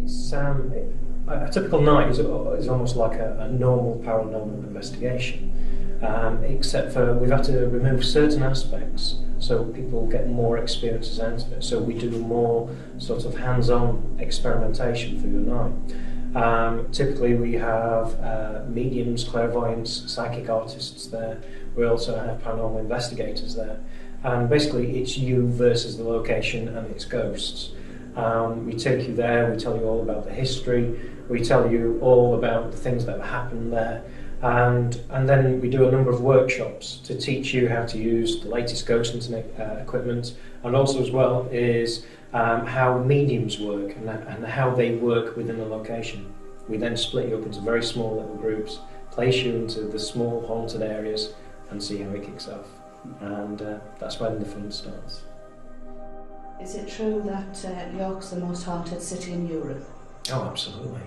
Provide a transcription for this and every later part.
It's, a typical night is almost like a normal paranormal investigation, except for we've had to remove certain aspects so people get more experiences out of it. So we do more sort of hands-on experimentation for your night. Typically we have mediums, clairvoyants, psychic artists there. We also have paranormal investigators there. And basically it's you versus the location and its ghosts. We take you there, we tell you all about the history, we tell you all about the things that have happened there, and then we do a number of workshops to teach you how to use the latest ghost hunting equipment, and also as well is how mediums work and how they work within a location. We then split you up into very small little groups, place you into the small haunted areas and see how it kicks off. And that's when the fun starts. Is it true that York's the most haunted city in Europe? Oh, absolutely.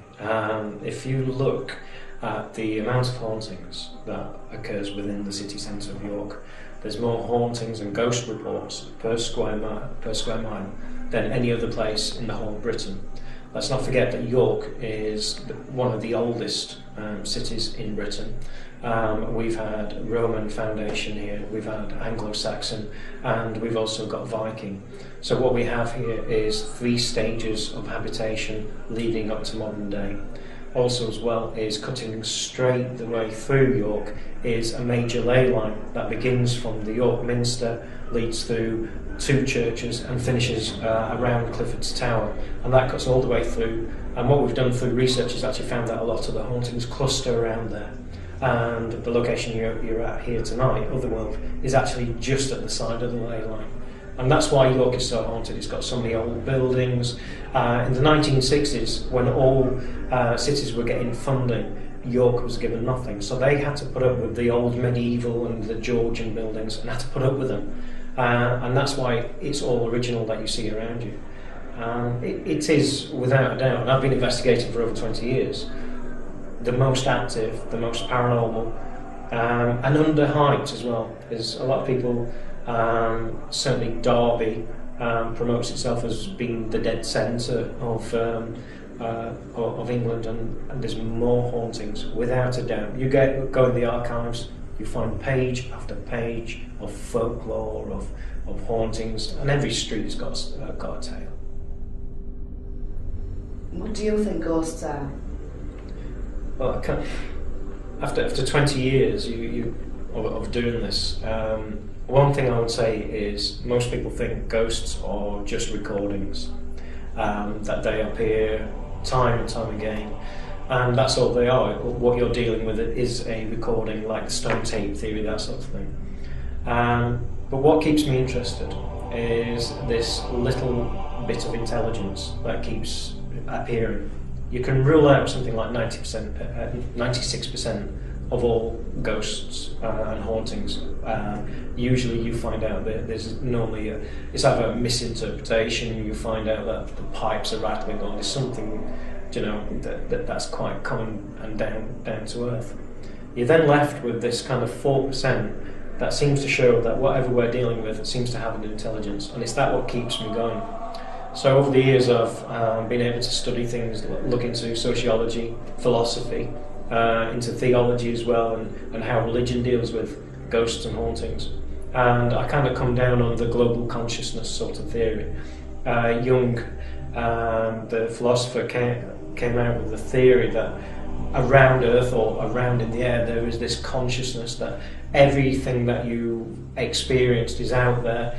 If you look at the amount of hauntings that occurs within the city centre of York, there's more hauntings and ghost reports per square mile than any other place in the whole of Britain. Let's not forget that York is one of the oldest cities in Britain. We've had Roman foundation here, we've had Anglo-Saxon, and we've also got Viking. So what we have here is 3 stages of habitation leading up to modern day. Also as well is cutting straight the way through York is a major ley line that begins from the York Minster, leads through 2 churches and finishes around Clifford's Tower, and that cuts all the way through. And what we've done through research is actually found that a lot of the hauntings cluster around there. And the location you're at here tonight, Otherworld, is actually just at the side of the ley line. And that's why York is so haunted. It's got so many old buildings. In the 1960s, when all cities were getting funding, York was given nothing. So they had to put up with the old medieval and the Georgian buildings and had to put up with them. And that's why it's all original that you see around you. It is, without a doubt, and I've been investigating for over 20 years, the most active, the most paranormal, and underhyped as well. There's a lot of people, certainly Derby promotes itself as being the dead centre of England, and there's more hauntings, without a doubt. You go in the archives, you find page after page of folklore, of hauntings, and every street's got a tale. What do you think ghosts are? Well, after 20 years of doing this, one thing I would say is most people think ghosts are just recordings, that they appear time and time again, and that's all they are. What you're dealing with is a recording, like the stone tape theory, that sort of thing. But what keeps me interested is this little bit of intelligence that keeps appearing. You can rule out something like 96% of all ghosts and hauntings. Usually you find out that there's normally it's either a misinterpretation, you find out that the pipes are rattling, or there's something, you know, that's quite common and down to earth. You're then left with this kind of 4% that seems to show that whatever we're dealing with seems to have an intelligence, and it's that what keeps me going. So over the years I've been able to study things, look into sociology, philosophy, into theology as well, and how religion deals with ghosts and hauntings. And I kind of come down on the global consciousness sort of theory. Jung, the philosopher, came out with the theory that around Earth, or around in the air, there is this consciousness that everything that you experienced is out there.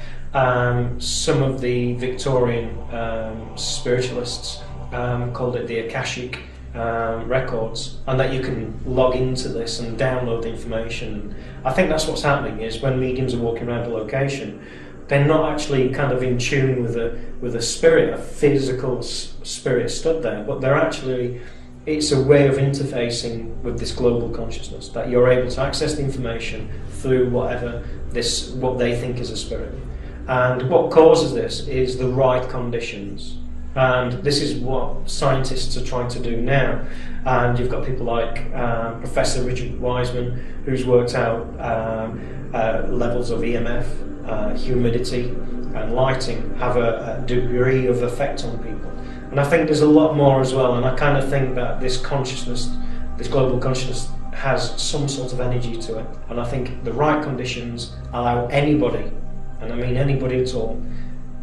Some of the Victorian spiritualists called it the Akashic records, and that you can log into this and download the information. I think that's what's happening, is when mediums are walking around a location, they're not actually kind of in tune with a spirit, a physical spirit stood there, but they're actually, it's a way of interfacing with this global consciousness, that you're able to access the information through what they think is a spirit. And what causes this is the right conditions. And this is what scientists are trying to do now. And you've got people like Professor Richard Wiseman, who's worked out levels of EMF, humidity and lighting have a degree of effect on people. And I think there's a lot more as well, and I kind of think that this consciousness, this global consciousness, has some sort of energy to it. And I think the right conditions allow anybody, and I mean anybody at all,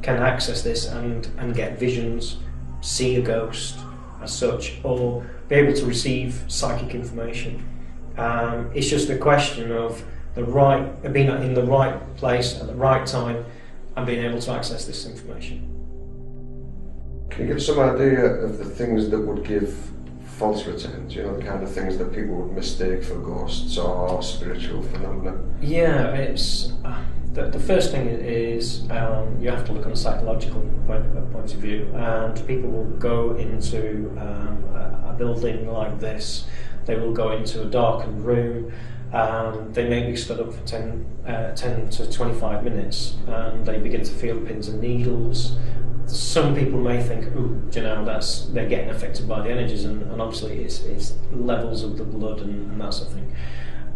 can access this and get visions, see a ghost as such, or be able to receive psychic information. It's just a question of being in the right place at the right time and being able to access this information. Can you give some idea of the things that would give false returns, you know, the kind of things that people would mistake for ghosts or spiritual phenomena? Yeah, it's the first thing is you have to look on a psychological point of view, and people will go into a building like this, they will go into a darkened room, they may be stood up for 10 to 25 minutes, and they begin to feel pins and needles. Some people may think, ooh, you know, they're getting affected by the energies, and obviously it's levels of the blood and that sort of thing.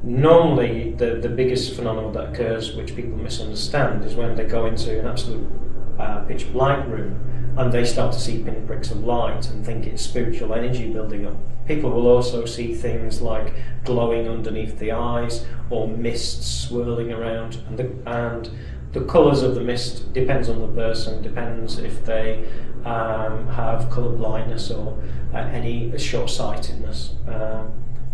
Normally, the biggest phenomenon that occurs, which people misunderstand, is when they go into an absolute pitch black room and they start to see pinpricks of light and think it's spiritual energy building up. People will also see things like glowing underneath the eyes or mist swirling around, and the colours of the mist depends on the person, depends if they have colour blindness or any short-sightedness.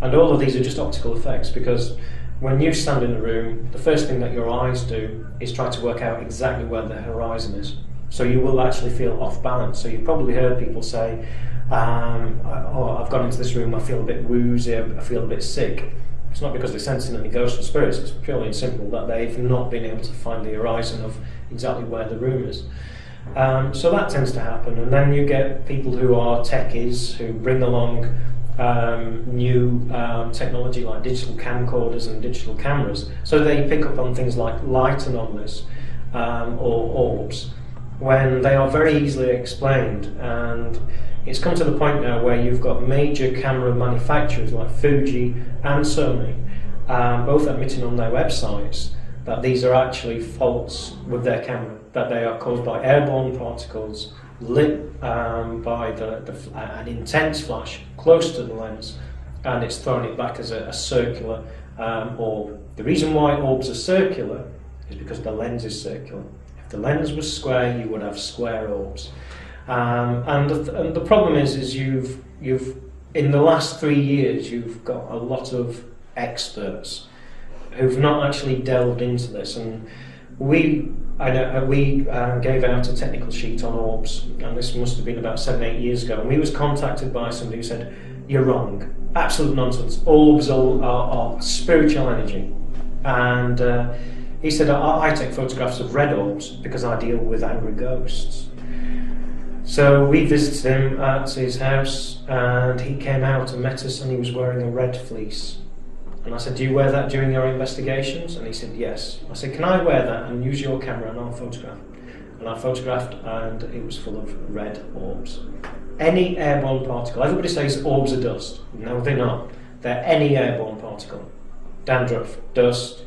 And all of these are just optical effects, because when you stand in a room, the first thing that your eyes do is try to work out exactly where the horizon is. So you will actually feel off balance. So you've probably heard people say, oh, I've gone into this room, I feel a bit woozy, I feel a bit sick. It's not because they're sensing any ghosts or spirits, it's purely and simple that they've not been able to find the horizon of exactly where the room is. So that tends to happen, and then you get people who are techies who bring along new technology like digital camcorders and digital cameras, so they pick up on things like light anomalies or orbs when they are very easily explained. And it's come to the point now where you've got major camera manufacturers like Fuji and Sony both admitting on their websites that these are actually faults with their camera, that they are caused by airborne particles lit by an intense flash close to the lens, and it's throwing it back as a circular orb. The reason why orbs are circular is because the lens is circular. If the lens was square, you would have square orbs. And the problem is you've in the last 3 years you've got a lot of experts who've not actually delved into this, and we gave out a technical sheet on orbs, and this must have been about 7-8 years ago, and we was contacted by somebody who said, you're wrong, absolute nonsense, orbs are spiritual energy. And he said, I take photographs of red orbs because I deal with angry ghosts. So we visited him at his house, and he came out and met us, and he was wearing a red fleece. And I said, do you wear that during your investigations? And he said, yes. I said, can I wear that and use your camera and I'll photograph? And I photographed, and it was full of red orbs. Any airborne particle. Everybody says orbs are dust. No, they're not. They're any airborne particle. Dandruff, dust,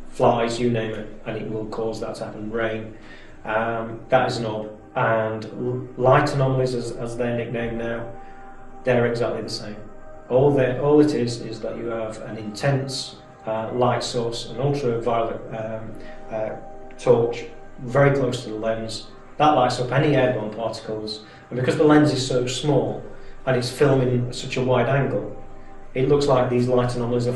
flies, you name it, and it will cause that to happen. Rain. That is an orb. And light anomalies, as they're nicknamed now, they're exactly the same. All it is that you have an intense light source, an ultraviolet torch very close to the lens. That lights up any airborne particles, and because the lens is so small and it's filming at such a wide angle, it looks like these light anomalies are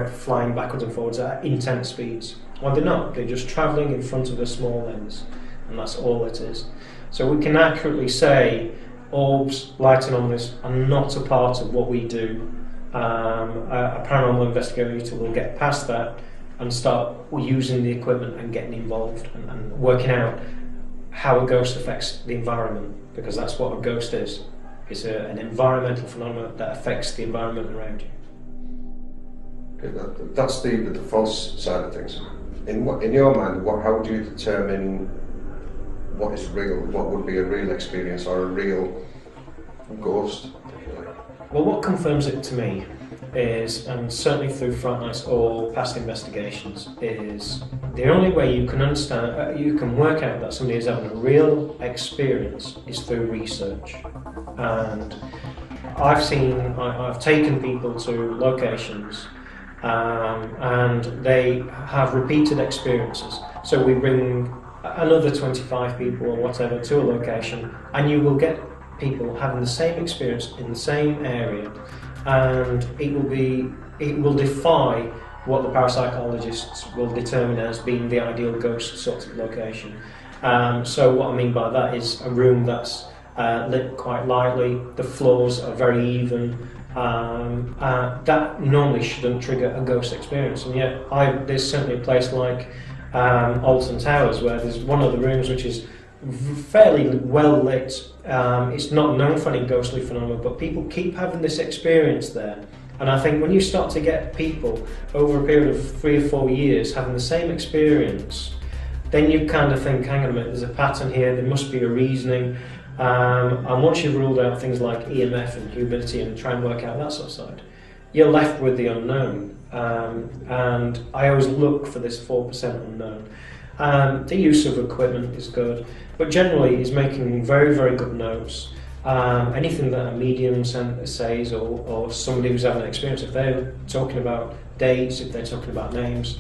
flying backwards and forwards at intense speeds. Well, they're not. They're just travelling in front of a small lens, and that's all it is. So we can accurately say orbs, light anomalies are not a part of what we do. A paranormal investigator will get past that and start using the equipment and getting involved and working out how a ghost affects the environment, because that's what a ghost is. It's an environmental phenomenon that affects the environment around you. Okay, that's the false side of things. In your mind, how would you determine what is real? What would be a real experience or a real ghost, if you like? Well, what confirms it to me is, and certainly through Fright Nights or past investigations, is the only way you can understand, you can work out that somebody is having a real experience is through research. And I've taken people to locations and they have repeated experiences. So we bring another 25 people or whatever to a location, and you will get people having the same experience in the same area, and it will defy what the parapsychologists will determine as being the ideal ghost sort of location. So what I mean by that is a room that's lit quite lightly, the floors are very even. That normally shouldn't trigger a ghost experience, and yet there's certainly a place like Alton Towers where there's one of the rooms which is fairly well lit. It's not known for any ghostly phenomena, but people keep having this experience there. And I think when you start to get people over a period of 3 or 4 years having the same experience, then you kind of think, hang on a minute, there's a pattern here, there must be a reasoning. And once you've ruled out things like EMF and humidity and try and work out that sort of side, you're left with the unknown. And I always look for this 4% unknown. The use of equipment is good, but generally is making very, very good notes. Anything that a medium says, or somebody who's having an experience, if they're talking about dates, if they're talking about names,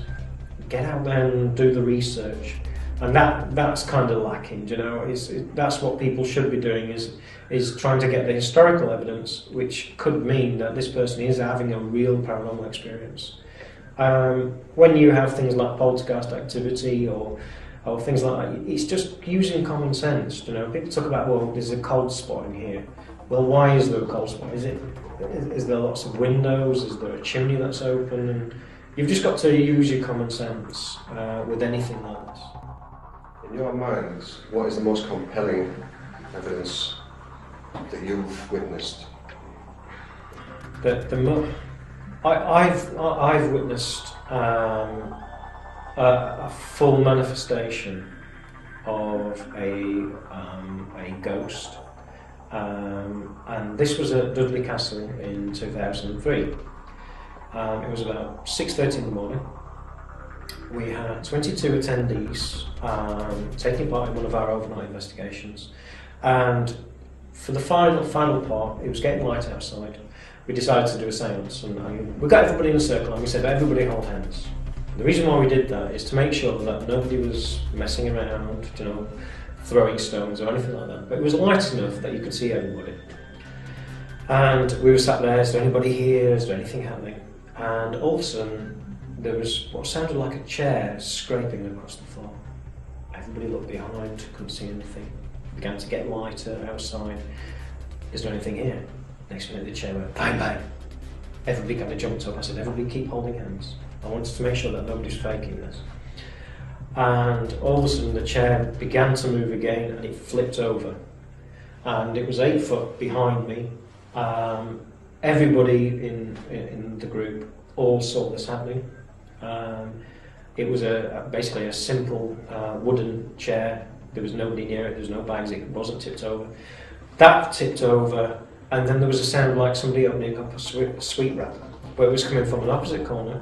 get out there and do the research. And that's kind of lacking, you know. That's what people should be doing, is trying to get the historical evidence, which could mean that this person is having a real paranormal experience. When you have things like poltergeist activity or things like that, it's just using common sense. You know, people talk about, well, there's a cold spot in here. Well, why is there a cold spot? Is there lots of windows? Is there a chimney that's open? And you've just got to use your common sense with anything like this. In your mind, what is the most compelling evidence that you've witnessed? I've witnessed a full manifestation of a ghost, and this was at Dudley Castle in 2003. It was about 6:30 in the morning. We had 22 attendees taking part in one of our overnight investigations, and for the final part, it was getting light outside. We decided to do a séance, and we got everybody in a circle and we said, everybody hold hands. The reason why we did that is to make sure that nobody was messing around, you know, throwing stones or anything like that. But it was light enough that you could see everybody. And we were sat there, is there anybody here? Is there anything happening? And all of a sudden, there was what sounded like a chair scraping across the floor. Everybody looked behind, couldn't see anything. It began to get lighter outside. Is there anything here? Next minute the chair went bang bang. Everybody kind of jumped up. I said, everybody keep holding hands. I wanted to make sure that nobody's faking this. And all of a sudden the chair began to move again and it flipped over. And it was 8 foot behind me. Everybody in the group all saw this happening. It was basically a simple wooden chair. There was nobody near it, there was no bags, it wasn't tipped over. That tipped over, and then there was a sound like somebody opening up a sweet wrap, but it was coming from an opposite corner,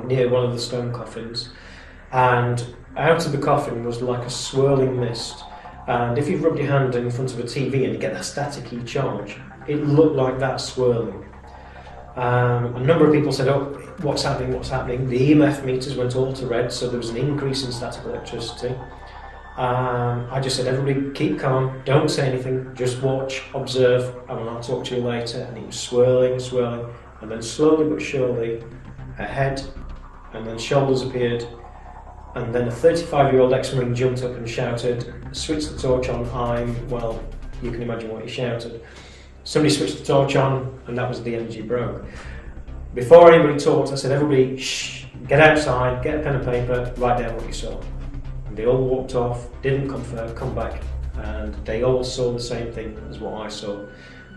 near one of the stone coffins, and out of the coffin was like a swirling mist, and if you rubbed your hand in front of a TV and you get that staticky charge, it looked like that swirling. A number of people said, oh, what's happening? The EMF meters went all to red, so there was an increase in static electricity. I just said, everybody keep calm, don't say anything, just watch, observe, and I'll talk to you later. And it was swirling, and then slowly but surely, a head, and then shoulders appeared, and then a 35-year-old ex-marine jumped up and shouted, switched the torch on, well, you can imagine what he shouted. Somebody switched the torch on, and that was the energy broke. Before anybody talked, I said, everybody, shh, get outside, get a pen and paper, write down what you saw. And they all walked off, didn't come back, and they all saw the same thing as what I saw.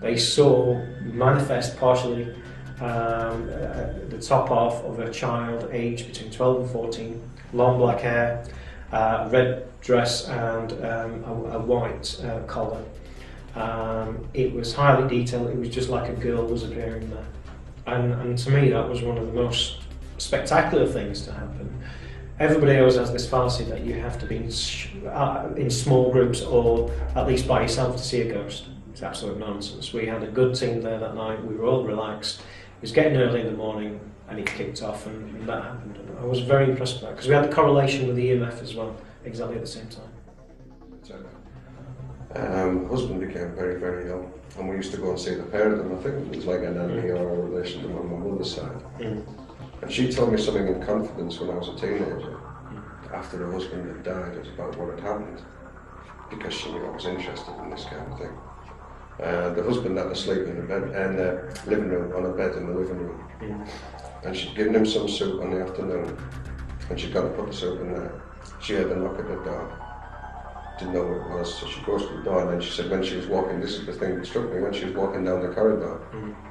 They saw manifest partially the top half of a child aged between 12 and 14, long black hair, red dress and a white collar. It was highly detailed. It was just like a girl was appearing there, and to me that was one of the most spectacular things to happen. Everybody always has this fallacy that you have to be in small groups or at least by yourself to see a ghost. It's absolute nonsense. We had a good team there that night. We were all relaxed. It was getting early in the morning and it kicked off, and that happened. And I was very impressed with that because we had the correlation with the EMF as well, exactly at the same time. Husband became very, very ill, and we used to go and see the pair of them. I think it was like an auntie or a relation to my mother's side. And she told me something in confidence when I was a teenager, after her husband had died, it was about what had happened, because she knew I was interested in this kind of thing. The husband had to sleep in the living room, on a bed in the living room. And she'd given him some soup in the afternoon, and she'd got to put the soup in there. She heard a knock at the door. Didn't know what it was, so she goes to the door, and then she said when she was walking, this is the thing that struck me, when she was walking down the corridor,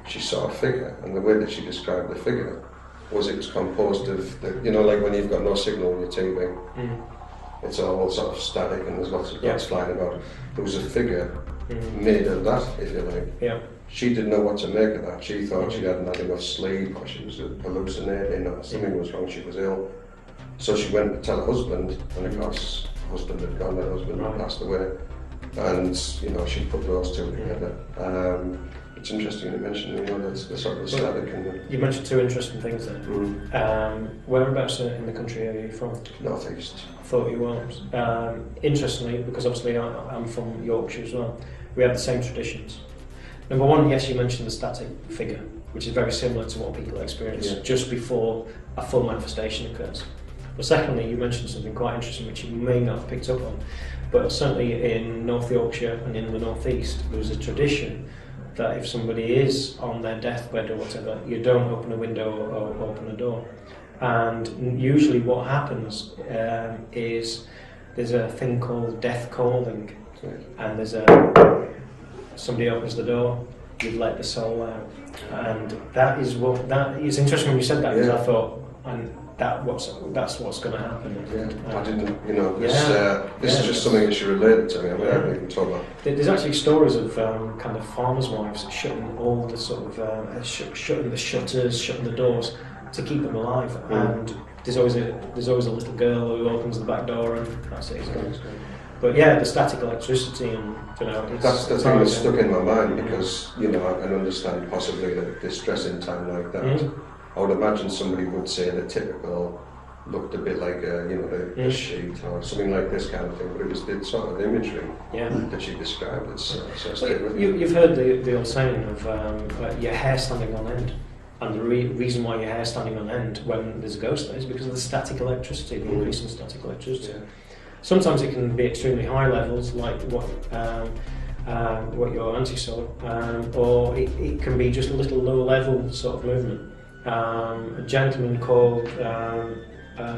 she saw a figure, and the way that she described the figure was it was composed of, you know, like when you've got no signal on your TV, it's all sort of static and there's lots of dots flying about. There was a figure made of that, if you like. She didn't know what to make of that. She thought she hadn't had enough sleep, or she was hallucinating, or something was wrong, she was ill. So she went to tell her husband, and of course, her husband had gone, her husband had passed away. And, you know, she put those two together. It's interesting you mentioned, you know, the sort of static and the... You mentioned two interesting things there. Whereabouts in the country are you from? North East. I thought you were. Interestingly, because obviously I'm from Yorkshire as well, we have the same traditions. Number one, yes, you mentioned the static figure, which is very similar to what people experience just before a full manifestation occurs. But secondly, you mentioned something quite interesting which you may not have picked up on, but certainly in North Yorkshire and in the North East, there was a tradition that if somebody is on their deathbed or whatever, you don't open a window or open a door. And usually what happens is there's a thing called death calling, and there's somebody opens the door, you've let the soul out. And that is interesting when you said that, because I thought, and that's what's going to happen. I didn't, you know, this is just something that she related to me. I mean, I haven't even told her. There's actually stories of kind of farmers' wives shutting all the sort of shutting the shutters, shutting the doors to keep them alive. And there's always a little girl who opens the back door, and that's it. But yeah, the static electricity, and you know, that's the thing that's stuck in my mind, because you know I can understand possibly the distressing time like that. I would imagine somebody would say the typical looked a bit like the sheet or something like this kind of thing, but it was the sort of imagery that she described. You've heard the old saying of your hair standing on end, and the reason why your hair is standing on end when there's a ghost there is because of the static electricity, the increase in static electricity. Sometimes it can be extremely high levels, like what your auntie saw, or it can be just a little low level sort of movement. A gentleman called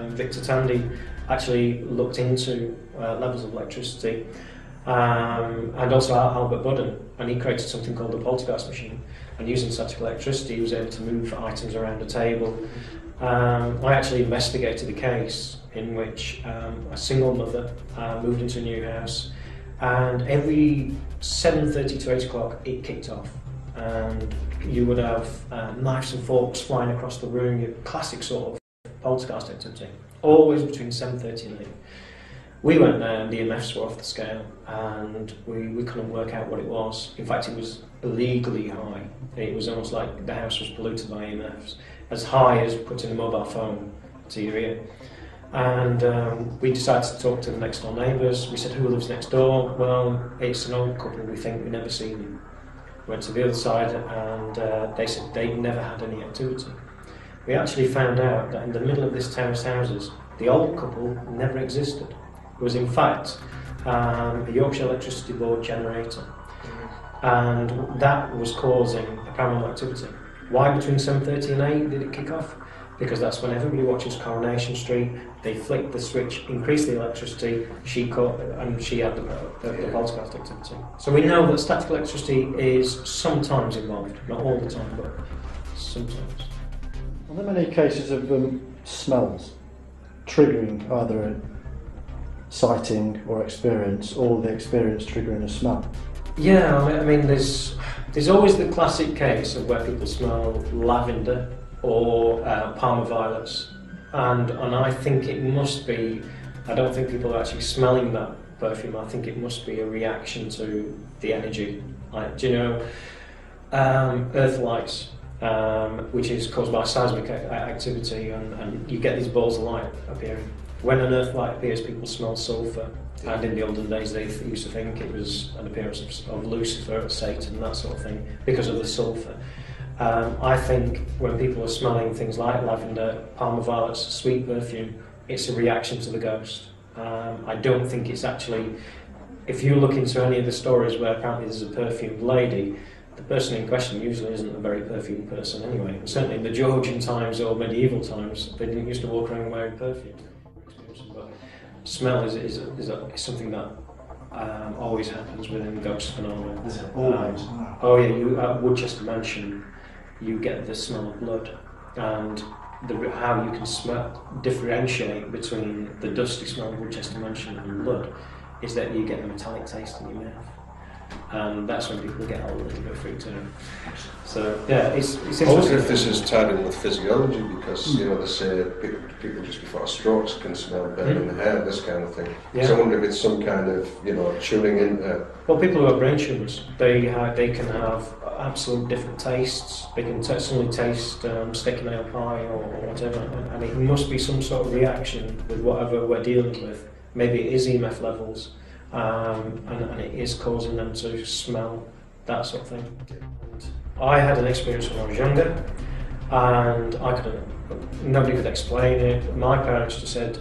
Victor Tandy actually looked into levels of electricity, and also Albert Budden, and he created something called the poltergeist machine, and using static electricity he was able to move items around a table. I actually investigated a case in which a single mother moved into a new house, and every 7:30 to 8 o'clock it kicked off, and you would have knives and forks flying across the room, your classic sort of poltergeist activity, always between 7:30 and 8. We went there and the EMFs were off the scale, and we couldn't work out what it was. In fact, it was illegally high. It was almost like the house was polluted by EMFs, as high as putting a mobile phone to your ear. And we decided to talk to the next door neighbours. We said, who lives next door? Well, it's an old couple, we think, we've never seen them. Went to the other side, and they said they'd never had any activity. We actually found out that in the middle of this terraced houses, the old couple never existed. It was in fact a Yorkshire Electricity Board generator, and that was causing a paranormal activity. Why between 7:30 and 8 did it kick off? Because that's when everybody watches Coronation Street. They flicked the switch, increased the electricity, she caught, and she had the poltergeist activity. So we know that static electricity is sometimes involved, not all the time, but sometimes. Are there many cases of smells triggering either a sighting or experience, or the experience triggering a smell? Yeah, I mean, there's always the classic case of where people smell lavender or Parma violets, and I think it must be. I don't think people are actually smelling that perfume. I think it must be a reaction to the energy. Like, do you know, earth lights, which is caused by seismic activity, and you get these balls of light appearing. When an earth light appears, people smell sulphur. And in the olden days, they used to think it was an appearance of Lucifer, Satan, that sort of thing, because of the sulphur. I think when people are smelling things like lavender, Parma violets, sweet perfume, it's a reaction to the ghost. I don't think it's actually. If you look into any of the stories where apparently there's a perfumed lady, the person in question usually isn't a very perfumed person anyway. Certainly in the Georgian times or medieval times, they didn't used to walk around wearing perfume. Smell is something that always happens within ghost phenomena. Is it always? Oh yeah, you at Woodchester Mansion, you get the smell of blood, and how you can differentiate between the dusty smell of Woodchester Mansion and blood is that you get a metallic taste in your mouth, and that's when people get a little bit freaked out. So yeah, it's interesting. I wonder if this is tied in with physiology, because you know they say people just before strokes can smell burning in the hair, this kind of thing. Yeah. So I wonder if it's some kind of tuning into. Well, people who have brain tumours, they can have absolute different tastes. They can suddenly taste sticky nail pie or whatever, and it must be some sort of reaction with whatever we're dealing with. Maybe it is EMF levels, and it is causing them to smell that sort of thing. And I had an experience when I was younger, and nobody could explain it. My parents just said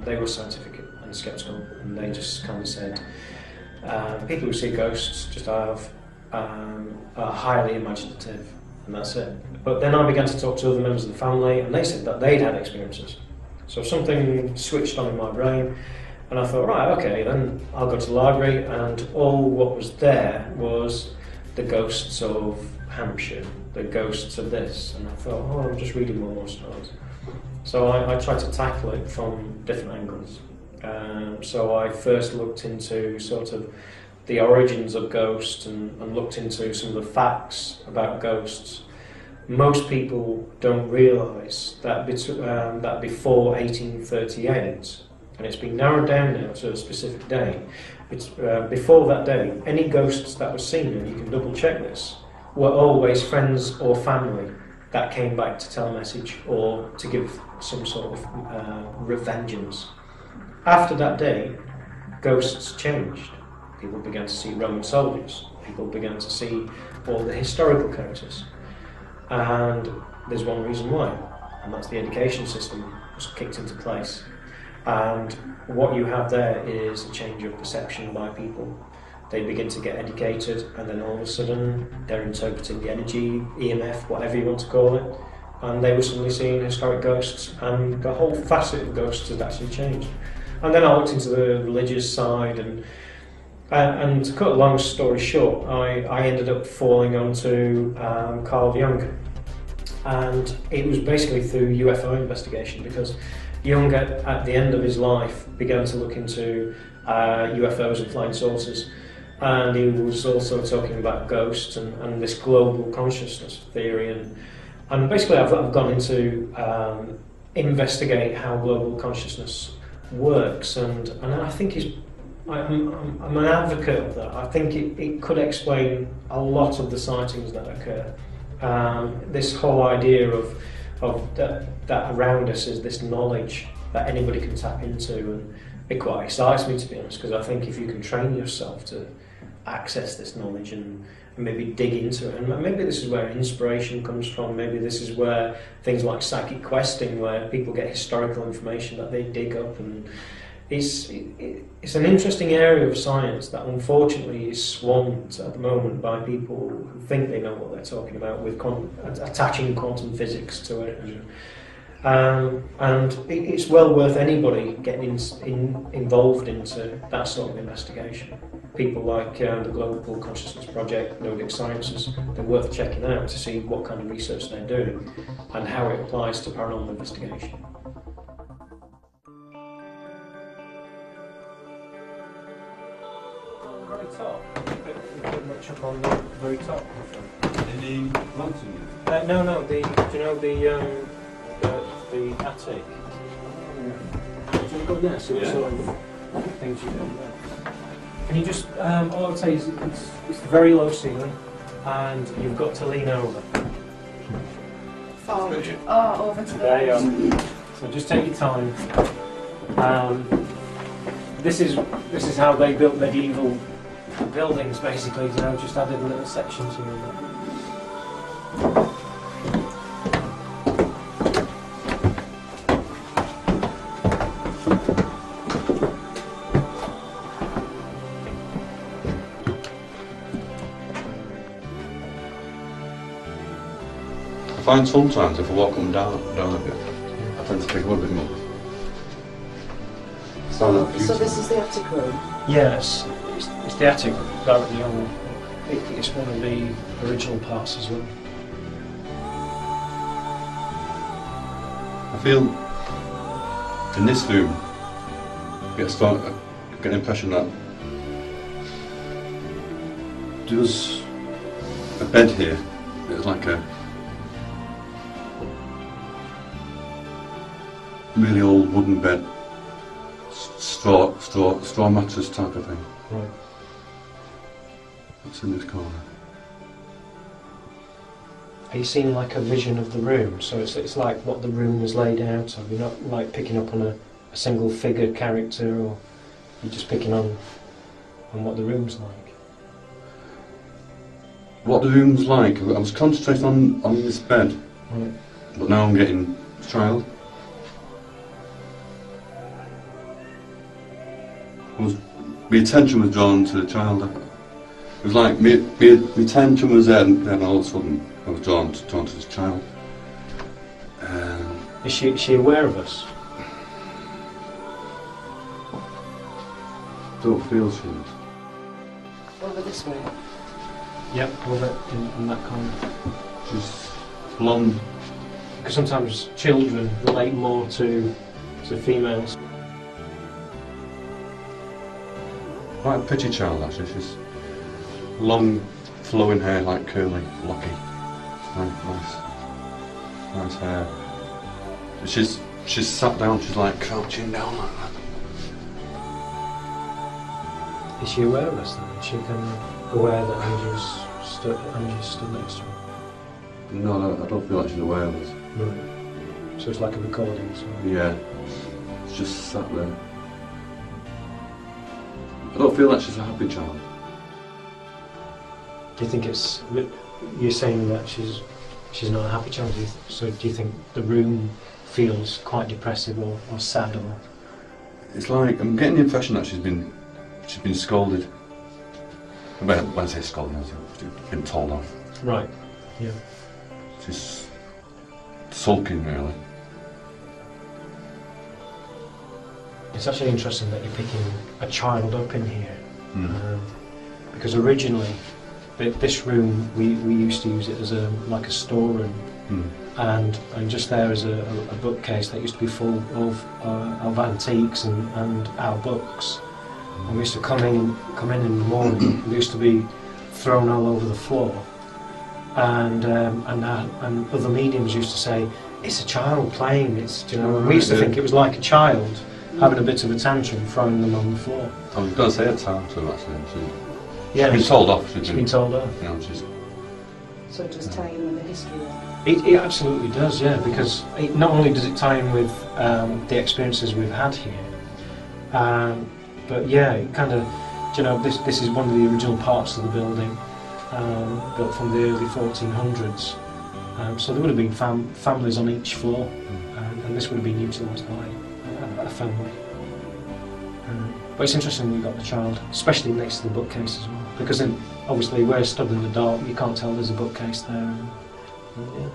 they were scientific and sceptical, and they just kind of said people who see ghosts just are highly imaginative, and that's it. But then I began to talk to other members of the family, and they said that they'd had experiences. So something switched on in my brain, and I thought, right, okay, then I'll go to the library, and all what was there was the ghosts of Hampshire, the ghosts of this, and I thought, oh, I'm just reading more stories. So I tried to tackle it from different angles. So I first looked into sort of the origins of ghosts and looked into some of the facts about ghosts. Most people don't realise that that before 1838, and it's been narrowed down now to a specific day, before that day, any ghosts that were seen, and you can double check this, were always friends or family that came back to tell a message or to give some sort of revengeance. After that day, ghosts changed. People began to see Roman soldiers. People began to see all the historical characters. And there's one reason why, and that's the education system was kicked into place. And what you have there is a change of perception by people. They begin to get educated, and then all of a sudden they're interpreting the energy, EMF, whatever you want to call it, and they were suddenly seeing historic ghosts, and the whole facet of ghosts had actually changed. And then I looked into the religious side, and to cut a long story short, I ended up falling onto Carl Jung, and it was basically through UFO investigation, because Jung at the end of his life began to look into UFOs and flying saucers, and he was also talking about ghosts and this global consciousness theory, and basically I've gone into investigate how global consciousness works, and I think I'm an advocate of that. I think it could explain a lot of the sightings that occur. This whole idea of that around us is this knowledge that anybody can tap into, and it quite excites me, to be honest, because I think if you can train yourself to access this knowledge and maybe dig into it, and maybe this is where inspiration comes from, maybe this is where things like psychic questing, where people get historical information that they dig up, and it's an interesting area of science that unfortunately is swamped at the moment by people who think they know what they're talking about, with attaching quantum physics to it. And it's well worth anybody getting involved into that sort of investigation. People like the Global Consciousness Project, Nordic Sciences, they're worth checking out to see what kind of research they're doing and how it applies to paranormal investigation. Very top. up on the very top. Any lights in No, do you know the attic? Do you go in there? So what sort of things you do there? Can you just, all I would say is it's very low ceiling and you've got to lean over. Forward. Oh, over to the There you right. are. So just take your time. This is how they built medieval buildings, basically. You know, just added little sections here and there. I find sometimes if I walk them down a bit, I tend to pick up a bit more. So this is the attic room? Yes, it's the attic directly on. It's one of the original parts as well. I feel in this room, I get an impression that there's a bed here. It's like a really old wooden bed, straw mattress type of thing. Right. That's in this corner. Are you seeing like a vision of the room? So it's like what the room was laid out of. You're not like picking up on a single figure character, or you're just picking on what the room's like. What the room's like, I was concentrating on this bed, Right. but now I'm getting the child. My attention was drawn to the child. It was like my attention was there, and then all of a sudden I was drawn to this child. Is she aware of us? Don't feel she is. Over this way. Yep, over in that corner. She's blonde. Because sometimes children relate more to females. Quite a pretty child actually. She's long, flowing hair, like curly, locky. Nice hair. She's sat down. She's like crouching down like that. Is she aware of us then? Is she kind of aware that Andrew's stood next to her? No, I don't feel like she's aware of us. Right. So it's like a recording. So. Yeah. She's just sat there. I don't feel like she's a happy child. Do you think it's? You're saying that she's not a happy child. So do you think the room feels quite depressive or sad or? It's like I'm getting the impression that she's been scolded. When I say scolded, she's been told off. Right. Yeah. She's sulking really. It's actually interesting that you're picking a child up in here, because originally this room we used to use it as like a storeroom, and just there is a bookcase that used to be full of antiques and our books. And we used to come in in the morning. We used to be thrown all over the floor, and other mediums used to say, "It's a child playing." We used to think it was like a child having a bit of a tantrum, throwing them on the floor. I was going to say a tantrum actually. She's been told off. She's been told off. You know, she's. So it does tie in with the history then? It absolutely does, yeah, because not only does it tie in with the experiences we've had here, but yeah, it kind of, this is one of the original parts of the building, built from the early 1400s. So there would have been families on each floor, and this would have been utilised by a family. But it's interesting we've got the child, especially next to the bookcase as well, because then obviously we're stood in the dark, you can't tell there's a bookcase there. Yeah.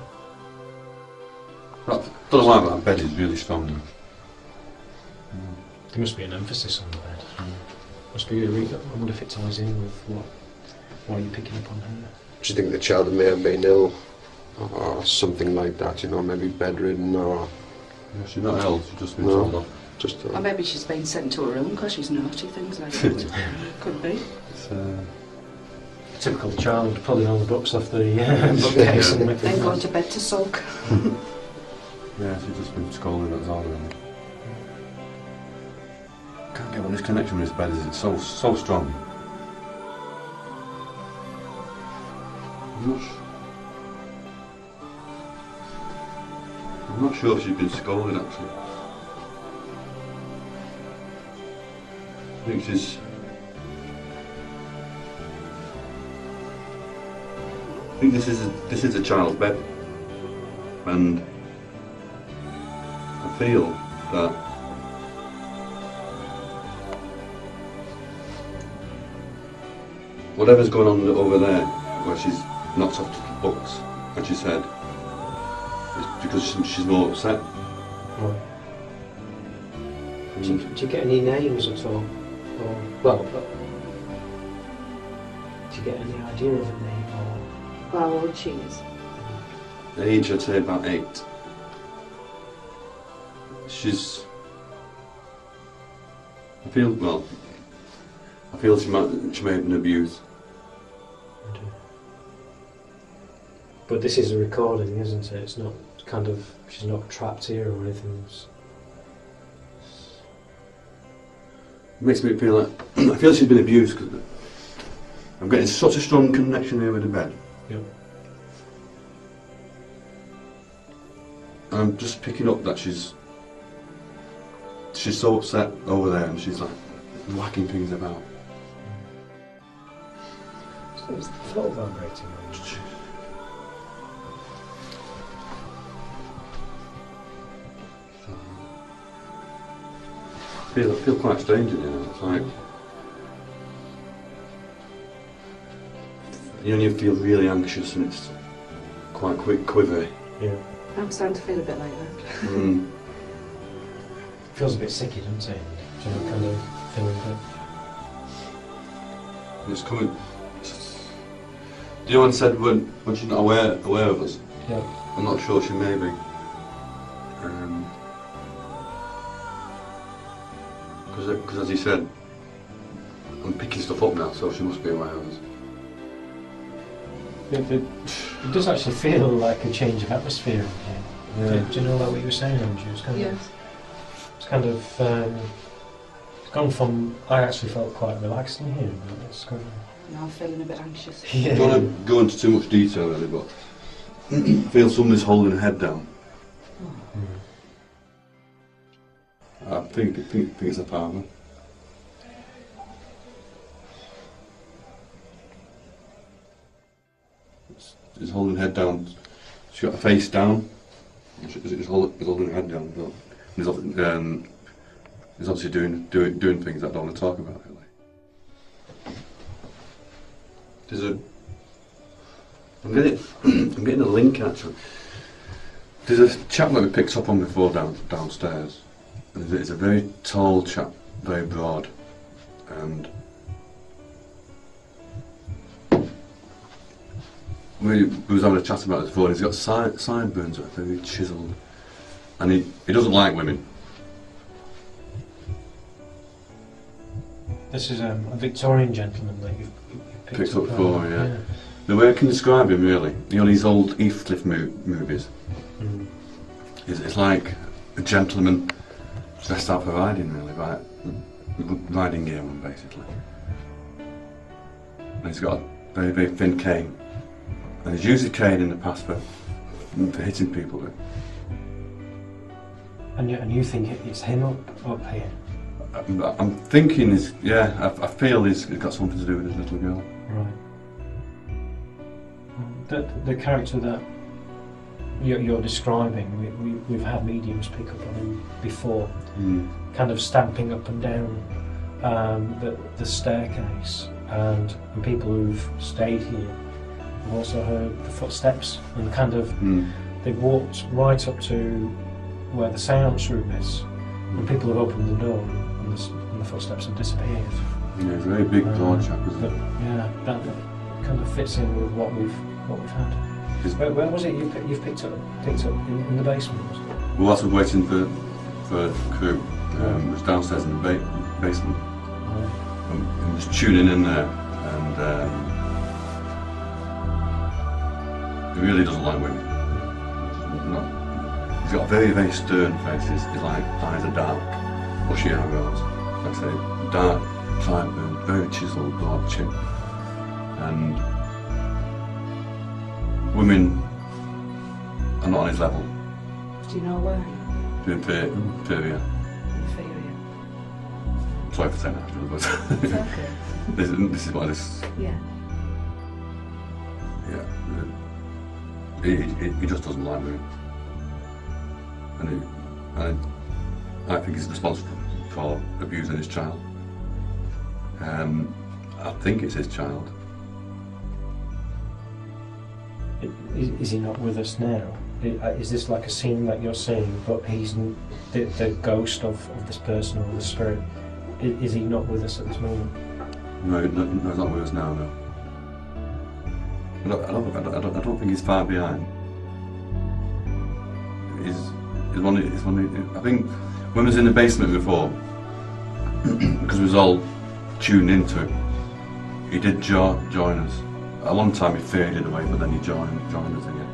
Right, don't know why that bed is really strong now. There must be an emphasis on the bed. Must be I wonder if it ties in with why you're picking up on her. Do you think the child may have been ill or something like that, maybe bedridden or... Yeah, she's not ill, she's just been told off. Or maybe she's been sent to her room because she's naughty, things like that. Could be. Typical child, pulling all the books off the bookcase and making Then a going mess. to bed to sulk. Yeah, she's just been scolding, that's all really. Can't get what this connection with his bed is, it's so strong. I'm not sure if she's been scolded actually. I think this is a child's bed, and I feel that whatever's going on over there, where she's knocked off the books, and she said, it's because she's more upset. Right. Do you get any names at all? Or, well, do you get any idea of a name? Or How old she is. Age, I'd say about 8. I feel she may have been abused. But this is a recording, isn't it? It's not kind of, she's not trapped here or anything. It makes me feel like, I feel she's been abused because I'm getting such a strong connection here with the bed. Yep. And I'm just picking up that she's so upset over there and she's like whacking things about. So is the floor vibrating? I feel quite strange in here. It's like you feel really anxious and it's quite quivery. Yeah. I'm starting to feel a bit like that. Feels a bit sicky, doesn't it? Do you know, kind of feeling a bit. It's coming. Do you know what I said when she's not aware of us? Yeah. I'm not sure she may be. Because as you said, I'm picking stuff up now, so she must be aware of us. It does actually feel like a change of atmosphere in here. Yeah. Do you know like what you were saying, Andrew? It's kind Yes. of, it's kind of, it's gone from, I actually felt quite relaxed in here, but it's gone. Now I'm feeling a bit anxious. I don't want to go into too much detail really, but I feel somebody's holding her head down. I think it's a partner. She's holding her head down. She's got her face down. She's holding her head down. But he's obviously doing things that I don't want to talk about really. I'm getting a link actually. There's a chap that we picked up on before downstairs. And it's a very tall chap, very broad, and we was having a chat about this before. He's got sideburns that are very chiselled, and he doesn't like women. This is a Victorian gentleman that you've Picked up before, yeah. The way I can describe him really, you know these old Heathcliff movies, it's like a gentleman dressed up for riding really, right? Riding gear on basically. And he's got a very, very thin cane. And he's used the cane in the past for hitting people with. And you think it's him up here? I'm thinking I feel he's got something to do with this little girl. Right. The character that you're describing, we've had mediums pick up on him before, kind of stamping up and down the staircase, and people who've stayed here have also heard the footsteps, and kind of they've walked right up to where the seance room is, and people have opened the door and the footsteps have disappeared. Yeah, he's a very big broad chap, isn't he? Yeah, that kind of fits in with what we've had. Where was it you've picked up in the basement? Well, whilst we're waiting for crew, it was downstairs in the basement. Right. I was tuning in there, and He really doesn't like women. He's got a very, very stern face. His eyes are dark, bushy eyebrows. Like I say, dark, sideburn, very chiselled, broad chin. And women are not on his level. Do you know why? Inferior. Inferior. Sorry for saying that, but It's okay. this is what this. Yeah. Yeah. He just doesn't like women. And I think he's responsible for abusing his child. I think it's his child. Is he not with us now? Is this like a scene that you're seeing, but he's the ghost of this person or the spirit? Is he not with us at this moment? No, he's not with us now, no. I don't think he's far behind. He's one of, I think when we was in the basement before, because we was all tuned into it, he did join us. At one time he faded away, but then he joined us again.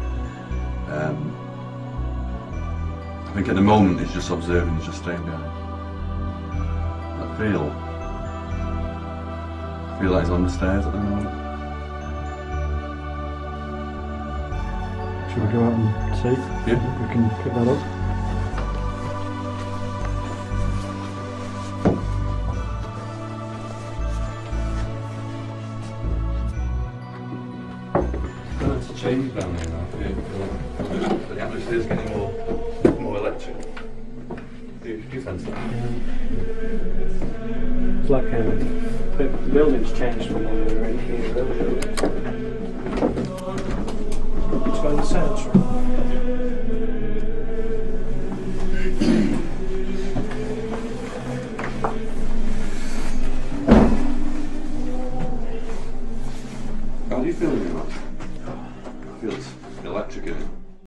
I think at the moment he's just observing, he's just staying behind. I feel like he's on the stairs at the moment. Should we go out and see? Yeah. We can pick that up. It's a change down there now. The atmosphere's getting more electric. Do you fancy that? It's like the building's changed from when we were in here earlier. It's by the sounds from. How do you feel in your mouth? I feel it's electric in it.